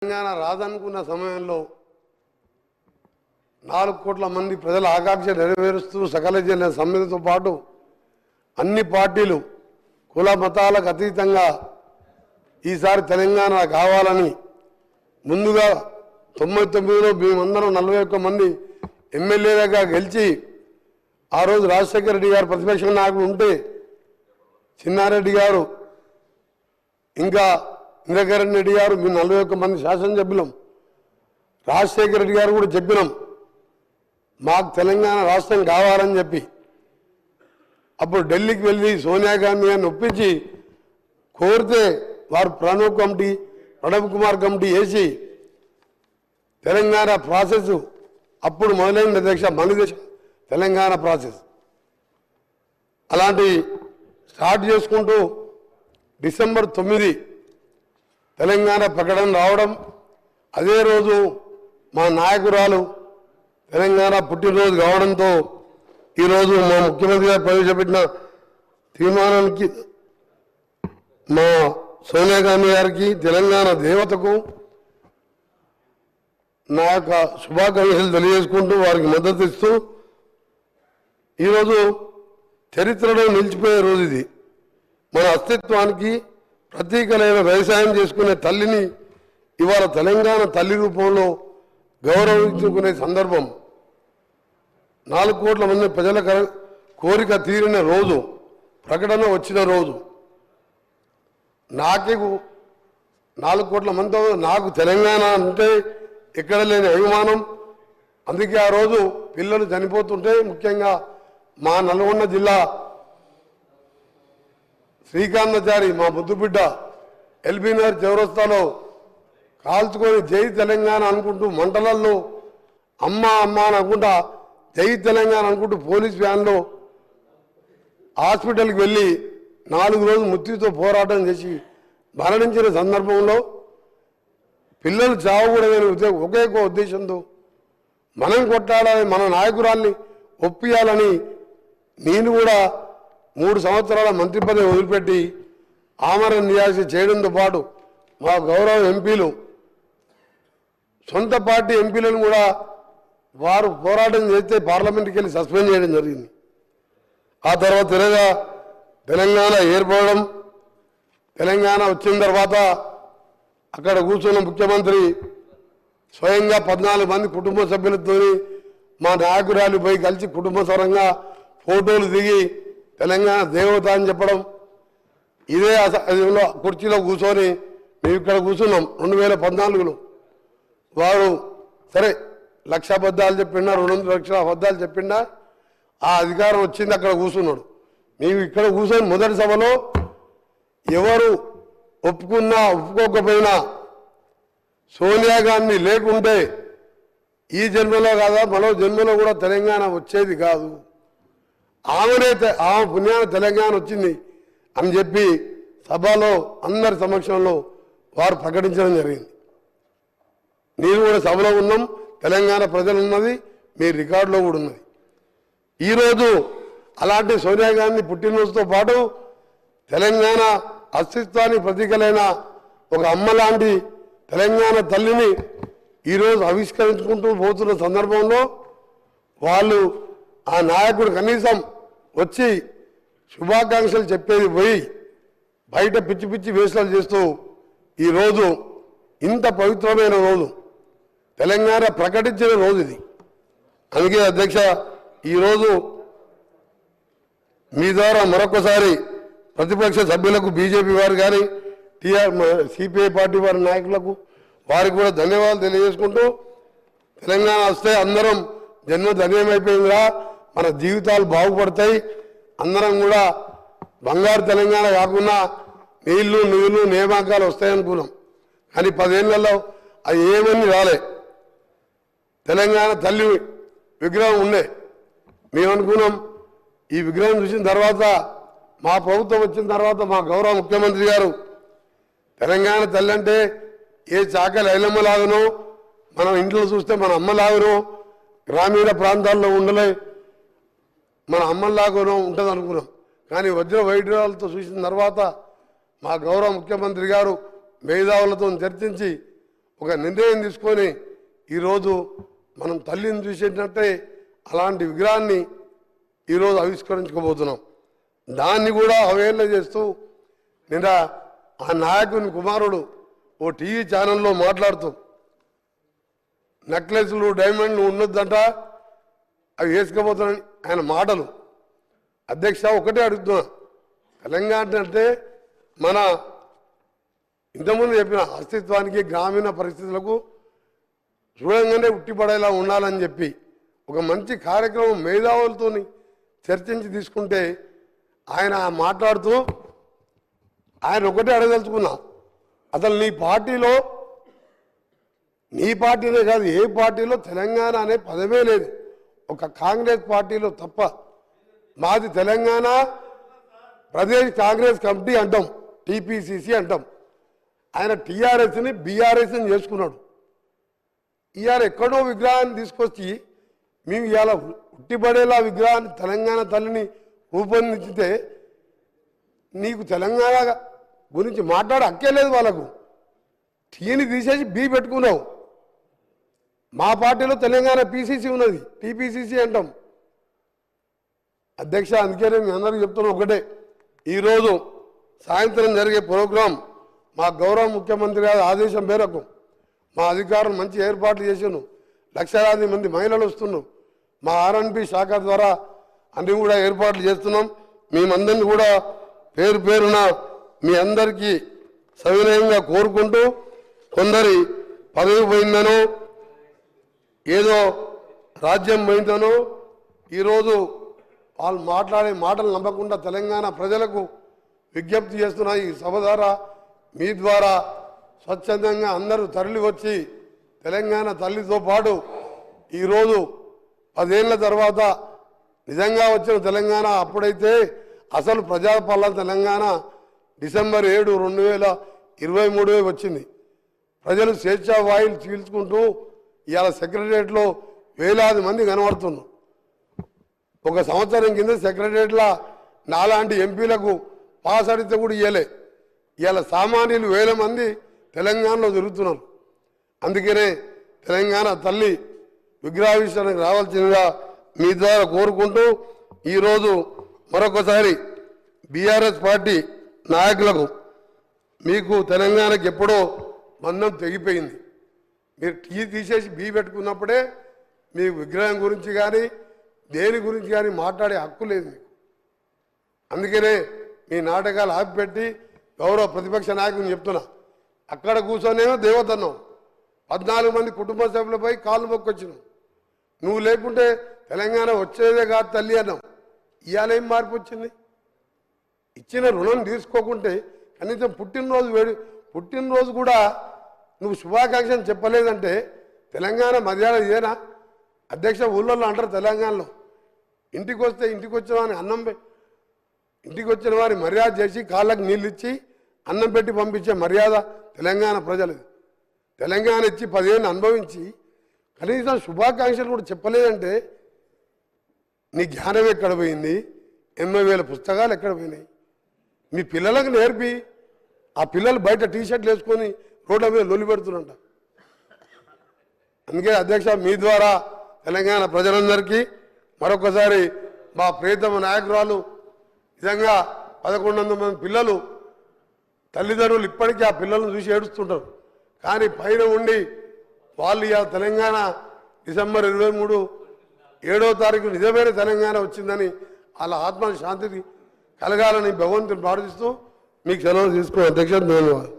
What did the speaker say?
తెలంగాణ రాదనుకున్న సమయంలో 4 కోట్ల మంది ప్రజల ఆకాంక్ష నెరవేరుస్తూ సకల జన సమ్మెతో పాటు అన్ని పార్టీలు కుల మతాలకు అతీతంగా ఈసారి తెలంగాణ కావాలని ముందుగా 99లో మేమందరం 41 మంది ఎమ్మెల్యేలుగా గెలిచి ఆ రోజు రాజశేఖర రెడ్డి గారు ప్రతిపక్ష నాయకుడు ఉంటే చిన్నారెడ్డి గారు ఇంకా ఇంద్రకరణ్ రెడ్డి గారు మీ 41 మంది శాసనసభ్యులం రాజశేఖర రెడ్డి గారు కూడా చెప్పినాం మాకు తెలంగాణ రాష్ట్రం కావాలని చెప్పి అప్పుడు ఢిల్లీకి వెళ్ళి సోనియా గాంధీ గారిని ఒప్పించి కోరితే వారు ప్రణబ్ కుమార్ కమిటీ వేసి తెలంగాణ ప్రాసెస్ అప్పుడు మొదలైన అధ్యక్ష మన తెలంగాణ ప్రాసెస్ అలాంటి స్టార్ట్ చేసుకుంటూ డిసెంబర్ 9 తెలంగాణ ప్రకటన రావడం అదే రోజు మా నాయకురాలు తెలంగాణ పుట్టినరోజు కావడంతో ఈరోజు మా ముఖ్యమంత్రి గారు ప్రవేశపెట్టిన తీర్మానానికి మా సోనియా గాంధీ గారికి తెలంగాణ దేవతకు నా యొక్క శుభాకాంక్షలు తెలియజేసుకుంటూ వారికి మద్దతు ఇస్తూ ఈరోజు చరిత్రలో నిలిచిపోయే రోజు ఇది మన అస్తిత్వానికి ప్రతీకలైన వ్యవసాయం చేసుకునే తల్లిని ఇవాళ తెలంగాణ తల్లి రూపంలో గౌరవించుకునే సందర్భం 4 కోట్ల మంది ప్రజల కోరిక తీరిన రోజు ప్రకటన వచ్చిన రోజు నాకు 4 కోట్ల మందితో నాకు తెలంగాణ అంటే ఎక్కడ లేని అభిమానం అందుకే ఆ రోజు పిల్లలు చనిపోతుంటే ముఖ్యంగా మా నల్గొండ జిల్లా శ్రీకాంతాచారి మా ముద్దుబిడ్డ ఎల్బీనగర్ చౌరస్తాలో కాల్చుకొని జై తెలంగాణ అనుకుంటూ మంటలల్లో అమ్మ అమ్మ అని అనుకుంటా జై తెలంగాణ అనుకుంటూ పోలీస్ వ్యాన్లో హాస్పిటల్కి వెళ్ళి 4 రోజులు మృత్యుతో పోరాటం చేసి మరణించిన సందర్భంలో పిల్లలు చావకూడదని ఒకే ఉద్దేశంతో మనం కొట్టాలని మన నాయకురాల్ని ఒప్పియాలని నేను కూడా 3 సంవత్సరాల మంత్రి పదవి వదిలిపెట్టి ఆమరణ నిరాశ చేయడంతో పాటు మా గౌరవ ఎంపీలు సొంత పార్టీ ఎంపీలను కూడా వారు పోరాటం చేస్తే పార్లమెంట్కి వెళ్ళి సస్పెండ్ చేయడం జరిగింది ఆ తర్వాత తెలంగాణ ఏర్పడడం తెలంగాణ వచ్చిన తర్వాత అక్కడ కూర్చున్న ముఖ్యమంత్రి స్వయంగా 14 మంది కుటుంబ సభ్యులతో మా నాయకురాలు పోయి కలిసి కుటుంబ సరంగా ఫోటోలు దిగి తెలంగాణ దేవత అని చెప్పడం ఇదే కుర్చీలో కూర్చొని మేము ఇక్కడ కూర్చున్నాం 2014లో వారు సరే 1,00,000 అబద్ధాలు చెప్పిండా 200 లక్షల అబద్ధాలు చెప్పిండా ఆ అధికారం వచ్చింది అక్కడ కూర్చున్నాడు మేము ఇక్కడ కూర్చొని మొదటి సభలో ఎవరు ఒప్పుకున్నా ఒప్పుకోకపోయినా సోనియా గాంధీ లేకుంటే ఈ జన్మలో కాదా మరో జన్మలో కూడా తెలంగాణ వచ్చేది కాదు ఆమె పుణ్యాన తెలంగాణ వచ్చింది అని చెప్పి సభలో అందరి సమక్షంలో వారు ప్రకటించడం జరిగింది నేను కూడా సభలో ఉన్నాం తెలంగాణ ప్రజలు ఉన్నది మీ రికార్డులో కూడా ఉన్నది ఈరోజు అలాంటి సోనియా గాంధీ పుట్టినరోజుతో పాటు తెలంగాణ అస్తిత్వానికి ప్రతీకలైన ఒక అమ్మ లాంటి తెలంగాణ తల్లిని ఈరోజు ఆవిష్కరించుకుంటూ పోతున్న సందర్భంలో వాళ్ళు ఆ నాయకుడు కనీసం వచ్చి శుభాకాంక్షలు చెప్పేది పోయి బయట పిచ్చి పిచ్చి వేషాలు చేస్తూ ఈరోజు ఇంత పవిత్రమైన రోజు తెలంగాణ ప్రకటించిన రోజు ఇది అందుకే అధ్యక్ష ఈరోజు మీ ద్వారా మరొకసారి ప్రతిపక్ష సభ్యులకు బీజేపీ వారు కానీ సిపిఐ పార్టీ వారి నాయకులకు వారికి కూడా ధన్యవాదాలు తెలియజేసుకుంటూ తెలంగాణ వస్తే అందరం జన్మ ధన్యమైపోయిందిరా మన జీవితాలు బాగుపడతాయి అందరం కూడా బంగారు తెలంగాణ కాకుండా నీళ్లు నిధులు నియామకాలు వస్తాయనుకున్నాం కానీ 10 ఏళ్లలో అది ఏమని రాలే తెలంగాణ తల్లి విగ్రహం ఉండే మేము అనుకున్నాం ఈ విగ్రహం చూసిన తర్వాత మా ప్రభుత్వం వచ్చిన తర్వాత మా గౌరవ ముఖ్యమంత్రి గారు తెలంగాణ తల్లి అంటే ఏ చాకలి ఐలమ్మలాగనో మనం ఇంట్లో చూస్తే మన అమ్మలాగనో గ్రామీణ ప్రాంతాల్లో ఉండలే మన అమ్మలాగనో ఉంటుంది అనుకున్నాం కానీ వజ్ర వైఢూర్యాలతో చూసిన తర్వాత మా గౌరవ ముఖ్యమంత్రి గారు మేధావులతో చర్చించి ఒక నిర్ణయం తీసుకొని ఈరోజు మనం తల్లిని చూసేటట్టే అలాంటి విగ్రహాన్ని ఈరోజు ఆవిష్కరించుకోబోతున్నాం. దాన్ని కూడా అవహేళన చేస్తూ నిన్న ఆ నాయకుని కుమారుడు ఓ టీవీ ఛానల్లో మాట్లాడుతూ నెక్లెస్లు డైమండ్లు ఉండొద్దంట అవి వేసుకపోతున్నాయని ఆయన మాటలు. అధ్యక్ష ఒకటే అడుగుతున్నా, తెలంగాణ అంటే మన ఇంతకుముందు చెప్పిన అస్తిత్వానికి గ్రామీణ పరిస్థితులకు చూడంగానే ఉట్టిపడేలా ఉండాలని చెప్పి ఒక మంచి కార్యక్రమం మేధావులతో చర్చించి తీసుకుంటే ఆయన మాట్లాడుతూ ఆయన ఒకటే అడగదలుచుకున్నా, అసలు నీ పార్టీనే కాదు ఏ పార్టీలో తెలంగాణ అనే పదమే లేదు, ఒక కాంగ్రెస్ పార్టీలో తప్ప. మాది తెలంగాణ ప్రదేశ్ కాంగ్రెస్ కమిటీ అంటాం, టీపీసీసీ అంటాం. ఆయన టీఆర్ఎస్ని బీఆర్ఎస్ని చేసుకున్నాడు. ఇవాళ ఎక్కడో విగ్రహాన్ని తీసుకొచ్చి మేము ఇవాళ ఉట్టిపడేలా విగ్రహాన్ని తెలంగాణ తల్లిని రూపొందించితే నీకు తెలంగాణ గురించి మాట్లాడే హక్కే లేదు. వాళ్ళకు టీని తీసేసి బీ పెట్టుకున్నావు. మా పార్టీలో తెలంగాణ పీసీసీ ఉన్నది, టీపీసీసీ అంటాం. అధ్యక్ష అందుకనే మీ అందరికీ చెప్తున్నాం ఒకటే, ఈరోజు సాయంత్రం జరిగే ప్రోగ్రాం మా గౌరవ ముఖ్యమంత్రి గారి ఆదేశం మేరకు మా అధికారులు మంచి ఏర్పాట్లు చేసాను. లక్షలాది మంది మహిళలు వస్తున్నారు. మా ఆర్ఎన్బి శాఖ ద్వారా అన్ని కూడా ఏర్పాట్లు చేస్తున్నాం. మేమందరినీ కూడా పేరు పేరున మీ అందరికీ సవినయంగా కోరుకుంటూ, కొందరి పదవి పోయిందనో ఏదో రాజ్యం పోయిందనో ఈరోజు వాళ్ళు మాట్లాడే మాటలు నమ్మకుండా తెలంగాణ ప్రజలకు విజ్ఞప్తి చేస్తున్నా. ఈ సభ ద్వారా మీ ద్వారా స్వచ్ఛందంగా అందరూ తరలి వచ్చి తెలంగాణ తల్లితో పాటు ఈరోజు 10 ఏళ్ల తర్వాత నిజంగా వచ్చిన తెలంగాణ, అప్పుడైతే అసలు ప్రజాపాలన తెలంగాణ డిసెంబర్ 7, 2023 వచ్చింది. ప్రజలు స్వేచ్ఛా వాయులు చీల్చుకుంటూ ఇవాళ సెక్రటరియట్లో వేలాది మంది కనబడుతున్నారు. ఒక సంవత్సరం కింద సెక్రటరియట్లో నాలాంటి ఎంపీలకు పాస్ అడిగితే కూడా ఇవ్వలే. ఇవాళ సామాన్యులు వేల మంది తెలంగాణలో తిరుగుతున్నారు. అందుకనే తెలంగాణ తల్లి విగ్రహావిష్కరణకు రావాల్సిందిగా మీ ద్వారా కోరుకుంటూ, ఈరోజు మరొకసారి బీఆర్ఎస్ పార్టీ నాయకులకు మీకు తెలంగాణకి ఎప్పుడో బంధం తెగిపోయింది. మీరు టీ తీసేసి బీ పెట్టుకున్నప్పుడే మీకు విగ్రహం గురించి కానీ దేని గురించి కానీ మాట్లాడే హక్కు లేదు మీకు. అందుకనే మీ నాటకాలు ఆపిపెట్టి గౌరవ ప్రతిపక్ష నాయకుని చెప్తున్నా, అక్కడ కూర్చొనేమో దేవతన్నావు, 14 మంది కుటుంబ సభ్యులపై కాళ్ళు మొక్కొచ్చినావు. నువ్వు లేకుంటే తెలంగాణ వచ్చేదే కాదు తల్లి అన్నావు. ఇవాళ ఏం మార్పు వచ్చింది? ఇచ్చిన రుణం తీసుకోకుంటే కనీసం పుట్టినరోజు కూడా నువ్వు శుభాకాంక్షలు చెప్పలేదంటే తెలంగాణ మర్యాద ఇదేనా? అధ్యక్ష ఊళ్ళో అంటారు తెలంగాణలో, ఇంటికి వచ్చిన వారిని ఇంటికి వచ్చిన వారి మర్యాద చేసి కాళ్ళకు నీళ్ళు ఇచ్చి అన్నం పెట్టి పంపించే మర్యాద తెలంగాణ ప్రజలది. తెలంగాణ ఇచ్చి 10 ఏళ్ళు అనుభవించి కనీసం శుభాకాంక్షలు కూడా చెప్పలేదంటే నీ జ్ఞానం ఎక్కడ పోయింది? 80,000 పుస్తకాలు ఎక్కడ పోయినాయి? మీ పిల్లలకు నేర్పి ఆ పిల్లలు బయట టీషర్ట్లు వేసుకొని రోడ్ల మీద లొల్లి పెడుతున్నంట. అందుకే అధ్యక్ష మీ ద్వారా తెలంగాణ ప్రజలందరికీ మరొకసారి మా ప్రియతమ నాయకురాలు నిజంగా 1100 మంది పిల్లలు తల్లిదండ్రులు ఇప్పటికీ ఆ పిల్లలను చూసి ఏడుస్తుంటారు. కానీ పైన ఉండి వాళ్ళు ఇవాళ తెలంగాణ డిసెంబర్ 23, 7వ తారీఖు నిజమైన తెలంగాణ వచ్చిందని వాళ్ళ ఆత్మ శాంతికి కలగాలని భగవంతుని ప్రార్థిస్తూ మీకు సెలవు తీసుకునే అధ్యక్ష ధన్యవాదాలు.